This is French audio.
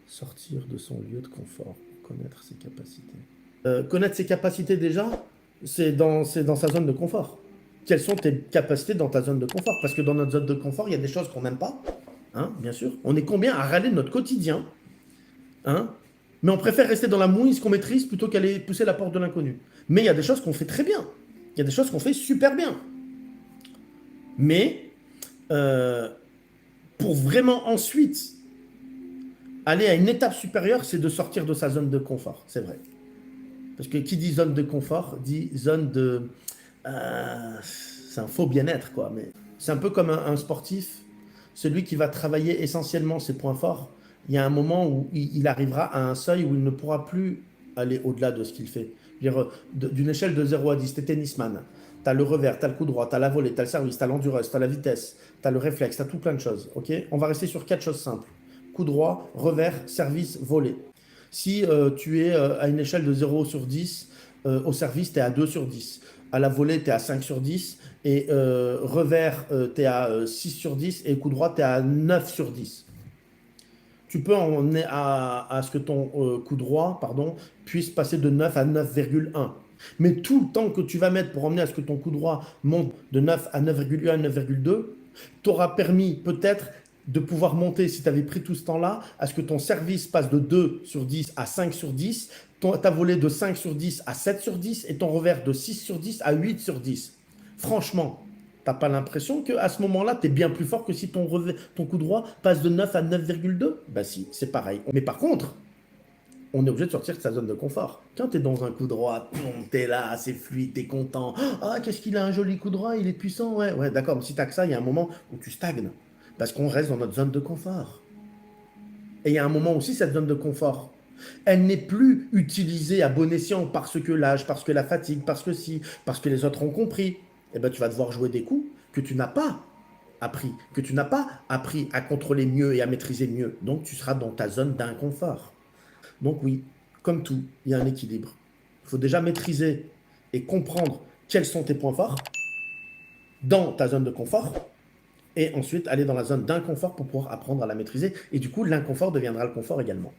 Sortir de son lieu de confort, connaître ses capacités. Connaître ses capacités déjà, c'est dans sa zone de confort. Quelles sont tes capacités dans ta zone de confort? Parce que dans notre zone de confort, il y a des choses qu'on n'aime pas, hein, bien sûr. On est combien à râler de notre quotidien, hein, mais on préfère rester dans la mouise qu'on maîtrise plutôt qu'aller pousser la porte de l'inconnu. Mais il y a des choses qu'on fait très bien. Il y a des choses qu'on fait super bien. Mais pour vraiment ensuite aller à une étape supérieure, c'est de sortir de sa zone de confort, c'est vrai. Parce que qui dit zone de confort, dit zone de... c'est un faux bien-être, quoi. Mais c'est un peu comme un sportif, celui qui va travailler essentiellement ses points forts. Il y a un moment où il arrivera à un seuil où il ne pourra plus aller au-delà de ce qu'il fait. Je veux dire, d'une échelle de 0 à 10, tu es tennisman. Tu as le revers, tu as le coup droit, tu as la volée, tu as le service, tu as l'endurance, tu as la vitesse, tu as le réflexe, tu as tout plein de choses. Ok, on va rester sur 4 choses simples. Coup droit, revers, service, volée. Si tu es à une échelle de 0 sur 10, au service, tu es à 2 sur 10. À la volée, tu es à 5 sur 10. Et revers, tu es à 6 sur 10. Et coup droit, tu es à 9 sur 10. Tu peux emmener à ce que ton coup droit puisse passer de 9 à 9,1. Mais tout le temps que tu vas mettre pour emmener à ce que ton coup droit monte de 9 à 9,1, 9,2, t'aura permis peut-être de pouvoir monter, si tu avais pris tout ce temps-là, à ce que ton service passe de 2 sur 10 à 5 sur 10, ta volée de 5 sur 10 à 7 sur 10 et ton revers de 6 sur 10 à 8 sur 10. Franchement, t'as pas l'impression qu'à ce moment-là, tu es bien plus fort que si ton coup droit passe de 9 à 9,2? Bah si, c'est pareil. Mais par contre, on est obligé de sortir de sa zone de confort. Quand tu es dans un coup droit, tu es là, c'est fluide, tu es content. Ah, qu'est-ce qu'il a un joli coup droit, il est puissant, ouais. Ouais, d'accord, mais si tu as que ça, il y a un moment où tu stagnes. Parce qu'on reste dans notre zone de confort. Et il y a un moment aussi, cette zone de confort, elle n'est plus utilisée à bon escient parce que l'âge, parce que la fatigue, parce que si, parce que les autres ont compris. Eh ben, tu vas devoir jouer des coups que tu n'as pas appris, que tu n'as pas appris à contrôler mieux et à maîtriser mieux. Donc, tu seras dans ta zone d'inconfort. Donc oui, comme tout, il y a un équilibre. Il faut déjà maîtriser et comprendre quels sont tes points forts dans ta zone de confort et ensuite aller dans la zone d'inconfort pour pouvoir apprendre à la maîtriser. Et du coup, l'inconfort deviendra le confort également.